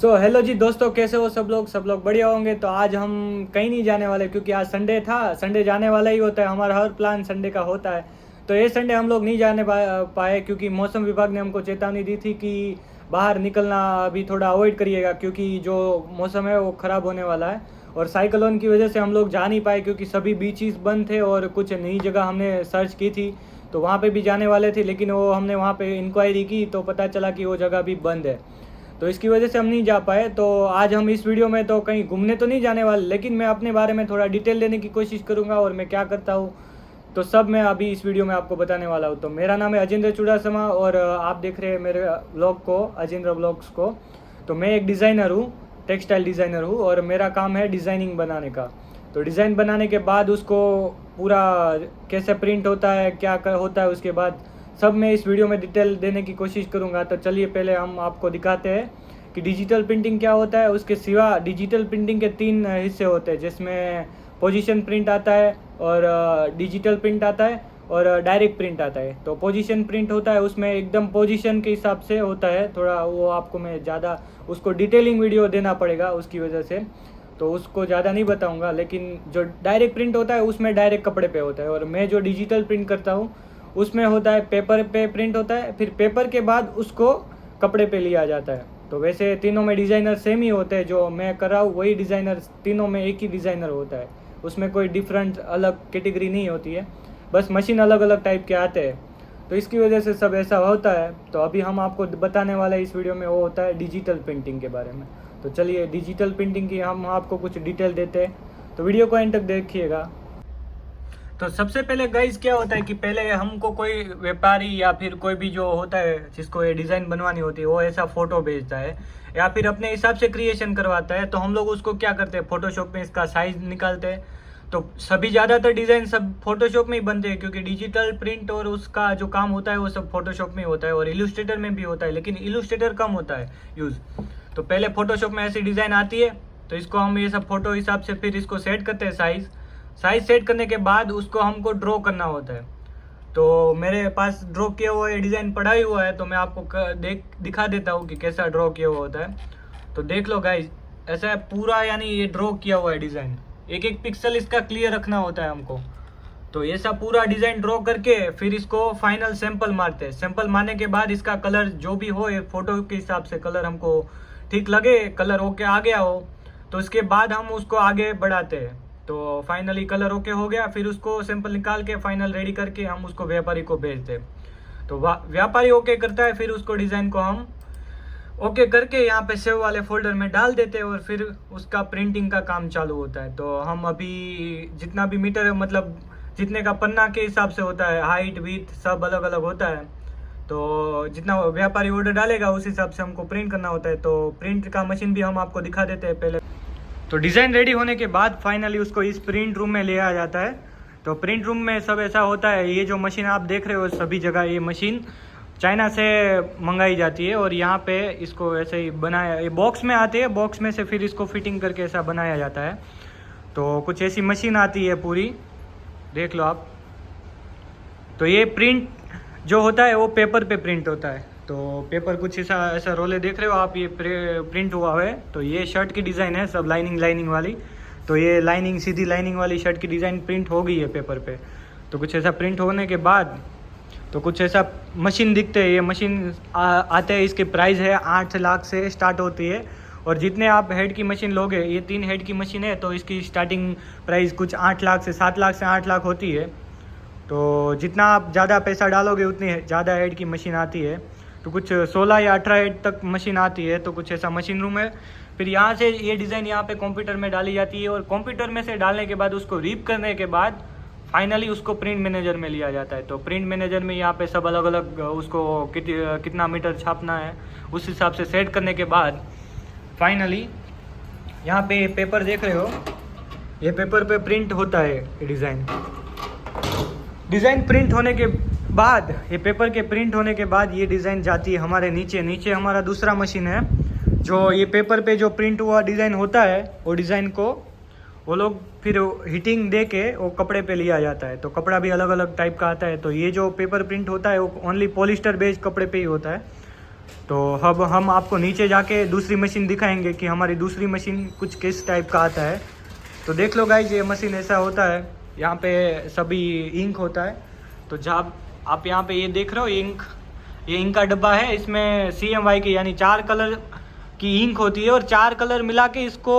So hello जी दोस्तों, कैसे हो सब लोग बढ़िया होंगे। तो आज हम कहीं नहीं जाने वाले क्योंकि आज संडे था। संडे जाने वाला ही होता है, हमारा हर प्लान संडे का होता है। तो ये संडे हम लोग नहीं जाने पाए क्योंकि मौसम विभाग ने हमको चेतावनी दी थी कि बाहर निकलना अभी थोड़ा अवॉइड करिएगा क्योंकि जो मौसम है वो ख़राब होने वाला है। और साइक्लोन की वजह से हम लोग जा नहीं पाए क्योंकि सभी बीचेस बंद थे और कुछ नई जगह हमने सर्च की थी तो वहाँ पे भी जाने वाले थे, लेकिन वो हमने वहाँ पे इंक्वायरी की तो पता चला कि वो जगह भी बंद है। तो इसकी वजह से हम नहीं जा पाए। तो आज हम इस वीडियो में तो कहीं घूमने तो नहीं जाने वाले, लेकिन मैं अपने बारे में थोड़ा डिटेल देने की कोशिश करूंगा और मैं क्या करता हूँ तो सब मैं अभी इस वीडियो में आपको बताने वाला हूँ। तो मेरा नाम है अजेंद्र चुड़ासमा और आप देख रहे हैं मेरे ब्लॉग को, अजेंद्र ब्लॉग्स को। तो मैं एक डिज़ाइनर हूँ, टेक्सटाइल डिज़ाइनर हूँ और मेरा काम है डिज़ाइनिंग बनाने का। तो डिज़ाइन बनाने के बाद उसको पूरा कैसे प्रिंट होता है, क्या होता है, उसके बाद सब मैं इस वीडियो में डिटेल देने की कोशिश करूंगा। तो चलिए पहले हम आपको दिखाते हैं कि डिजिटल प्रिंटिंग क्या होता है। उसके सिवा डिजिटल प्रिंटिंग के 3 हिस्से होते हैं, जिसमें पोजीशन प्रिंट आता है और डिजिटल प्रिंट आता है और डायरेक्ट प्रिंट आता है। तो पोजीशन प्रिंट होता है, उसमें एकदम पोजीशन के हिसाब से होता है, थोड़ा वो आपको मैं ज़्यादा उसको डिटेलिंग वीडियो देना पड़ेगा उसकी वजह से, तो उसको ज़्यादा नहीं बताऊंगा। लेकिन जो डायरेक्ट प्रिंट होता है उसमें डायरेक्ट कपड़े पे होता है और मैं जो डिजिटल प्रिंट करता हूँ उसमें होता है पेपर पे प्रिंट होता है, फिर पेपर के बाद उसको कपड़े पे लिया जाता है। तो वैसे तीनों में डिज़ाइनर सेम ही होते हैं, जो मैं कर रहा हूँ वही डिज़ाइनर तीनों में एक ही डिज़ाइनर होता है, उसमें कोई डिफरेंट अलग कैटेगरी नहीं होती है, बस मशीन अलग अलग टाइप के आते हैं। तो इसकी वजह से सब ऐसा होता है। तो अभी हम आपको बताने वाले इस वीडियो में वो होता है डिजिटल प्रिंटिंग के बारे में। तो चलिए डिजिटल प्रिंटिंग की हम आपको कुछ डिटेल देते हैं, तो वीडियो को एंड तक देखिएगा। तो सबसे पहले गाइस क्या होता है कि पहले हमको कोई व्यापारी या फिर कोई भी जो होता है जिसको ये डिज़ाइन बनवानी होती है वो ऐसा फ़ोटो भेजता है या फिर अपने हिसाब से क्रिएशन करवाता है। तो हम लोग उसको क्या करते हैं, फोटोशॉप में इसका साइज़ निकालते हैं। तो सभी ज़्यादातर डिज़ाइन सब फोटोशॉप में ही बनते हैं क्योंकि डिजिटल प्रिंट और उसका जो काम होता है वो सब फोटोशॉप में होता है और इलस्ट्रेटर में भी होता है, लेकिन इलस्ट्रेटर कम होता है यूज़। तो पहले फोटोशॉप में ऐसी डिज़ाइन आती है तो इसको हम ये सब फोटो हिसाब से फिर इसको सेट करते हैं। साइज सेट करने के बाद उसको हमको ड्रॉ करना होता है। तो मेरे पास ड्रॉ किया हुआ ये डिज़ाइन पड़ा ही हुआ है, तो मैं आपको दिखा देता हूँ कि कैसा ड्रॉ किया हुआ होता है। तो देख लो गाइज, ऐसा है पूरा, यानी ये ड्रॉ किया हुआ है डिज़ाइन, एक एक पिक्सल इसका क्लियर रखना होता है हमको। तो ये सब पूरा डिज़ाइन ड्रॉ करके फिर इसको फाइनल सैंपल मारते हैं। सैंपल मारने के बाद इसका कलर जो भी हो, ये फोटो के हिसाब से कलर हमको ठीक लगे, कलर ओके आ गया हो तो उसके बाद हम उसको आगे बढ़ाते हैं। तो फाइनली कलर ओके हो गया, फिर उसको सैंपल निकाल के फाइनल रेडी करके हम उसको व्यापारी को भेजते हैं। तो व्यापारी ओके करता है, फिर उसको डिज़ाइन को हम ओके करके यहाँ पे सेव वाले फोल्डर में डाल देते हैं और फिर उसका प्रिंटिंग का काम चालू होता है। तो हम अभी जितना भी मीटर है, मतलब जितने का पन्ना के हिसाब से होता है, हाइट विथ सब अलग अलग होता है, तो जितना व्यापारी ऑर्डर डालेगा उस हिसाब से हमको प्रिंट करना होता है। तो प्रिंट का मशीन भी हम आपको दिखा देते हैं पहले। तो डिज़ाइन रेडी होने के बाद फाइनली उसको इस प्रिंट रूम में ले आया जाता है। तो प्रिंट रूम में सब ऐसा होता है, ये जो मशीन आप देख रहे हो सभी जगह ये मशीन चाइना से मंगाई जाती है और यहाँ पे इसको ऐसे ही बनाया, ये बॉक्स में आती है, बॉक्स में से फिर इसको फिटिंग करके ऐसा बनाया जाता है। तो कुछ ऐसी मशीन आती है पूरी, देख लो आप। तो ये प्रिंट जो होता है वो पेपर पे प्रिंट होता है। तो पेपर कुछ ऐसा ऐसा रोले देख रहे हो आप, ये प्रिंट हुआ है। तो ये शर्ट की डिज़ाइन है, सब लाइनिंग वाली। तो ये लाइनिंग, सीधी लाइनिंग वाली शर्ट की डिज़ाइन प्रिंट हो गई है पेपर पे। तो कुछ ऐसा प्रिंट होने के बाद तो कुछ ऐसा मशीन दिखते हैं। ये मशीन आते हैं, इसकी प्राइस है 8 लाख से स्टार्ट होती है और जितने आप हेड की मशीन लोगे, ये 3 हेड की मशीन है तो इसकी स्टार्टिंग प्राइस कुछ 8 लाख से 7 लाख से 8 लाख होती है। तो जितना आप ज़्यादा पैसा डालोगे उतनी ज़्यादा हेड की मशीन आती है। तो कुछ 16 या 18 हेड तक मशीन आती है। तो कुछ ऐसा मशीन रूम है। फिर यहाँ से ये डिज़ाइन यहाँ पे कंप्यूटर में डाली जाती है और कंप्यूटर में से डालने के बाद उसको रीप करने के बाद फाइनली उसको प्रिंट मैनेजर में लिया जाता है। तो प्रिंट मैनेजर में यहाँ पे सब अलग अलग उसको कितना मीटर छापना है उस हिसाब से सेट करने के बाद फाइनली यहाँ पे पेपर देख रहे हो, ये पेपर पे प्रिंट होता है ये डिज़ाइन प्रिंट होने के बाद, ये पेपर के प्रिंट होने के बाद ये डिज़ाइन जाती है हमारे नीचे हमारा दूसरा मशीन है। जो ये पेपर पे जो प्रिंट हुआ डिज़ाइन होता है वो डिज़ाइन को वो लोग फिर हीटिंग दे के वो कपड़े पे लिया जाता है। तो कपड़ा भी अलग अलग टाइप का आता है। तो ये जो पेपर प्रिंट होता है वो ओनली पॉलिस्टर बेस्ड कपड़े पे ही होता है। तो अब हम आपको नीचे जाके दूसरी मशीन दिखाएंगे कि हमारी दूसरी मशीन कुछ किस टाइप का आता है। तो देख लो गाइज, ये मशीन ऐसा होता है, यहाँ पे सभी इंक होता है। तो जब आप यहाँ पे ये देख रहे हो इंक, ये इंक का डब्बा है, इसमें CMY की यानी 4 कलर की इंक होती है और 4 कलर मिला के इसको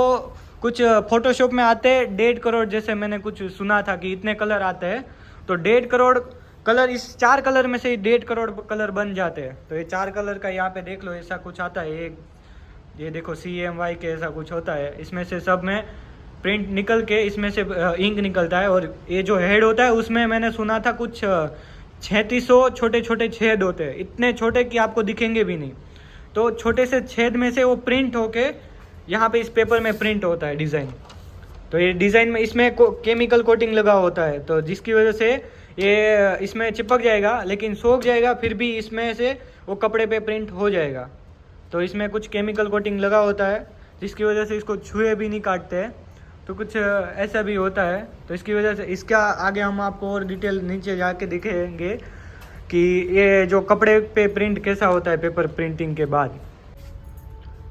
कुछ फोटोशॉप में आते हैं 1.5 करोड़, जैसे मैंने कुछ सुना था कि इतने कलर आते हैं। तो 1.5 करोड़ कलर, इस 4 कलर में से ही 1.5 करोड़ कलर बन जाते हैं। तो ये 4 कलर का यहाँ पे देख लो ऐसा कुछ आता है। ये देखो CMY के ऐसा कुछ होता है, इसमें से सब में प्रिंट निकल के इसमें से इंक निकलता है। और ये जो हेड होता है उसमें मैंने सुना था कुछ 3600 छोटे छोटे छेद होते हैं, इतने छोटे कि आपको दिखेंगे भी नहीं। तो छोटे से छेद में से वो प्रिंट होके यहाँ पे इस पेपर में प्रिंट होता है डिज़ाइन। तो ये डिज़ाइन में इसमें केमिकल कोटिंग लगा होता है, तो जिसकी वजह से ये इसमें चिपक जाएगा लेकिन सूख जाएगा, फिर भी इसमें से वो कपड़े पे प्रिंट हो जाएगा। तो इसमें कुछ केमिकल कोटिंग लगा होता है जिसकी वजह से इसको छुए भी नहीं काटते हैं। तो कुछ ऐसा भी होता है। तो इसकी वजह से इसका आगे हम आपको और डिटेल नीचे जाके दिखेंगे कि ये जो कपड़े पे प्रिंट कैसा होता है पेपर प्रिंटिंग के बाद।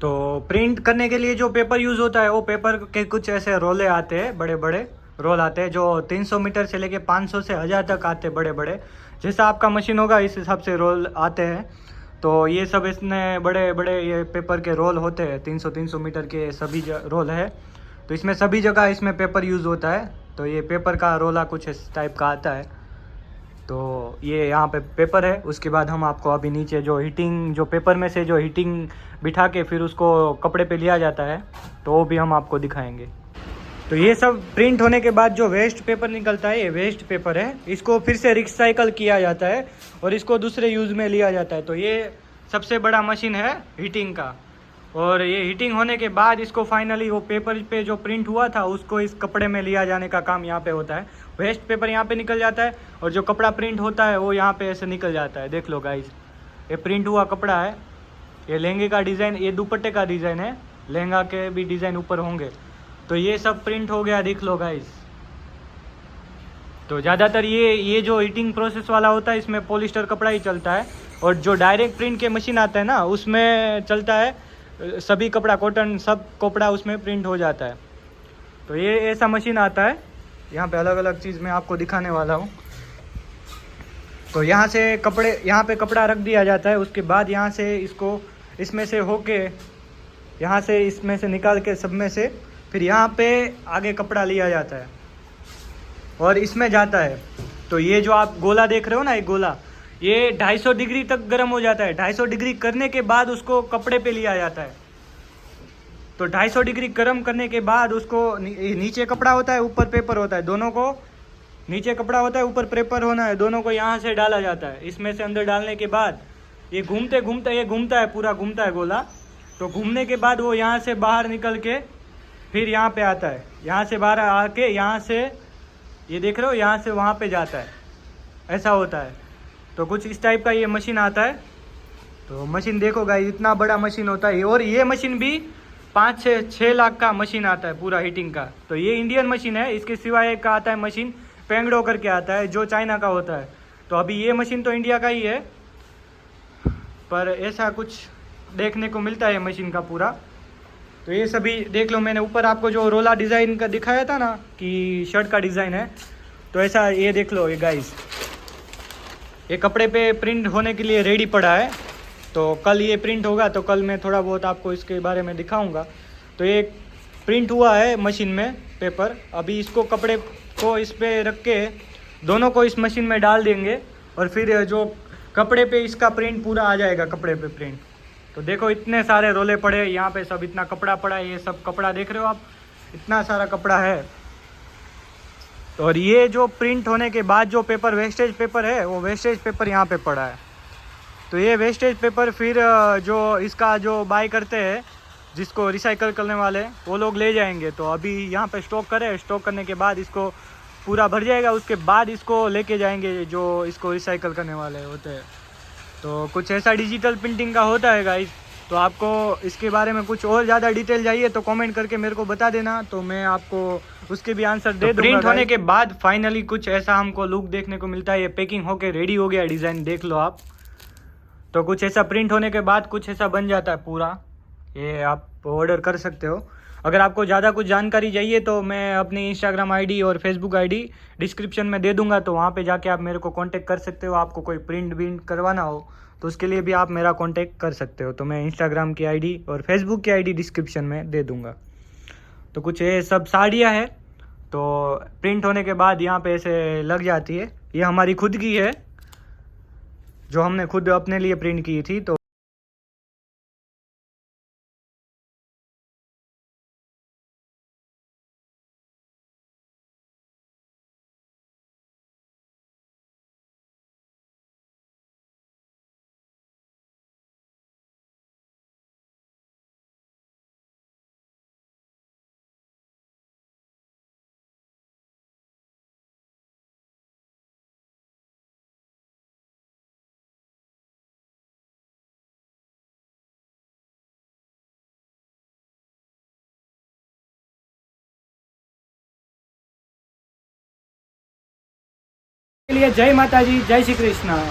तो प्रिंट करने के लिए जो पेपर यूज़ होता है वो पेपर के कुछ ऐसे रोले आते हैं, बड़े बड़े रोल आते हैं जो 300 मीटर से लेके 500 से 1000 तक आते हैं, बड़े बड़े। जैसा आपका मशीन होगा इस हिसाब से रोल आते हैं। तो ये सब इसमें बड़े बड़े ये पेपर के रोल होते हैं, 300 मीटर के सभी रोल है। तो इसमें सभी जगह इसमें पेपर यूज़ होता है। तो ये पेपर का रोला कुछ इस टाइप का आता है। तो ये यहाँ पे पेपर है। उसके बाद हम आपको अभी नीचे जो हीटिंग, जो पेपर में से जो हीटिंग बिठा के फिर उसको कपड़े पे लिया जाता है, तो वो भी हम आपको दिखाएंगे। तो ये सब प्रिंट होने के बाद जो वेस्ट पेपर निकलता है, ये वेस्ट पेपर है, इसको फिर से रिसाइकल किया जाता है और इसको दूसरे यूज़ में लिया जाता है। तो ये सबसे बड़ा मशीन है हीटिंग का। और ये हीटिंग होने के बाद इसको फाइनली वो पेपर पे जो प्रिंट हुआ था उसको इस कपड़े में लिया जाने का काम यहाँ पे होता है। वेस्ट पेपर यहाँ पे निकल जाता है और जो कपड़ा प्रिंट होता है वो यहाँ पे ऐसे निकल जाता है। देख लो गाइज, ये प्रिंट हुआ कपड़ा है, ये लहंगे का डिज़ाइन, ये दुपट्टे का डिज़ाइन है, लहंगा के भी डिज़ाइन ऊपर होंगे। तो ये सब प्रिंट हो गया, देख लो गाइज। तो ज़्यादातर ये जो हीटिंग प्रोसेस वाला होता है इसमें पॉलिस्टर कपड़ा ही चलता है। और जो डायरेक्ट प्रिंट के मशीन आता है ना, उसमें चलता है सभी कपड़ा, कॉटन सब कपड़ा उसमें प्रिंट हो जाता है। तो ये ऐसा मशीन आता है। यहाँ पे अलग अलग चीज़ मैं आपको दिखाने वाला हूँ। तो यहाँ से कपड़े, यहाँ पे कपड़ा रख दिया जाता है। उसके बाद यहाँ से इसको इसमें से होके, यहाँ से इसमें से निकाल के सब में से फिर यहाँ पे आगे कपड़ा लिया जाता है और इसमें जाता है। तो ये जो आप गोला देख रहे हो ना, एक गोला, ये 250 डिग्री तक गर्म हो जाता है। 250 डिग्री करने के बाद उसको कपड़े पे लिया जाता है। तो 250 डिग्री गर्म करने के बाद उसको नीचे कपड़ा होता है, ऊपर पेपर होता है, दोनों को, नीचे कपड़ा होता है, ऊपर पेपर होना है, दोनों को यहाँ से डाला जाता है। इसमें से अंदर डालने के बाद ये घूमते घूमते, ये घूमता है, पूरा घूमता है गोला। तो घूमने के बाद वो यहाँ से बाहर निकल के फिर यहाँ पे आता है। यहाँ से बाहर आके यहाँ से, ये देख रहे हो, यहाँ से वहाँ पे जाता है, ऐसा होता है। तो कुछ इस टाइप का ये मशीन आता है। तो मशीन देखो गाइस, इतना बड़ा मशीन होता है। और ये मशीन भी 5 से 6 लाख का मशीन आता है पूरा हीटिंग का। तो ये इंडियन मशीन है। इसके सिवाय एक का आता है मशीन, पेंगडो करके आता है, जो चाइना का होता है। तो अभी ये मशीन तो इंडिया का ही है, पर ऐसा कुछ देखने को मिलता है मशीन का पूरा। तो ये सभी देख लो, मैंने ऊपर आपको जो रोला डिज़ाइन का दिखाया था ना कि शर्ट का डिज़ाइन है, तो ऐसा ये देख लो। ये गाइस, ये कपड़े पे प्रिंट होने के लिए रेडी पड़ा है। तो कल ये प्रिंट होगा, तो कल मैं थोड़ा बहुत आपको इसके बारे में दिखाऊंगा। तो ये प्रिंट हुआ है मशीन में पेपर। अभी इसको कपड़े को इस पे रख के दोनों को इस मशीन में डाल देंगे और फिर जो कपड़े पे इसका प्रिंट पूरा आ जाएगा, कपड़े पे प्रिंट। तो देखो इतने सारे रोले पड़े यहाँ पे, सब इतना कपड़ा पड़ा है। ये सब कपड़ा देख रहे हो आप, इतना सारा कपड़ा है। और ये जो प्रिंट होने के बाद जो पेपर, वेस्टेज पेपर है, वो वेस्टेज पेपर यहाँ पे पड़ा है। तो ये वेस्टेज पेपर फिर जो इसका जो बाय करते हैं, जिसको रिसाइकल करने वाले, वो लोग ले जाएंगे। तो अभी यहाँ पे स्टॉक करें, स्टॉक करने के बाद इसको पूरा भर जाएगा। उसके बाद इसको लेके जाएंगे जो इसको रिसाइकल करने वाले होते हैं। तो कुछ ऐसा डिजिटल प्रिंटिंग का होता है गाइस। तो आपको इसके बारे में कुछ और ज़्यादा डिटेल चाहिए तो कमेंट करके मेरे को बता देना, तो मैं आपको उसके भी आंसर दे दूँगा। प्रिंट होने के बाद फाइनली कुछ ऐसा हमको लुक देखने को मिलता है। ये पैकिंग होके रेडी हो गया डिज़ाइन, देख लो आप। तो कुछ ऐसा प्रिंट होने के बाद कुछ ऐसा बन जाता है पूरा। ये आप ऑर्डर कर सकते हो। अगर आपको ज़्यादा कुछ जानकारी चाहिए तो मैं अपनी इंस्टाग्राम आईडी और फेसबुक आईडी डिस्क्रिप्शन में दे दूंगा, तो वहाँ पे जाके आप मेरे को कांटेक्ट कर सकते हो। आपको कोई प्रिंट विंट करवाना हो तो उसके लिए भी आप मेरा कांटेक्ट कर सकते हो। तो मैं इंस्टाग्राम की आईडी और फेसबुक की आईडी डिस्क्रिप्शन में दे दूंगा। तो कुछ ये सब साड़ियाँ है, तो प्रिंट होने के बाद यहाँ पे ऐसे लग जाती है। ये हमारी खुद की है जो हमने खुद अपने लिए प्रिंट की थी। तो के लिए जय माता जी, जय श्री कृष्ण।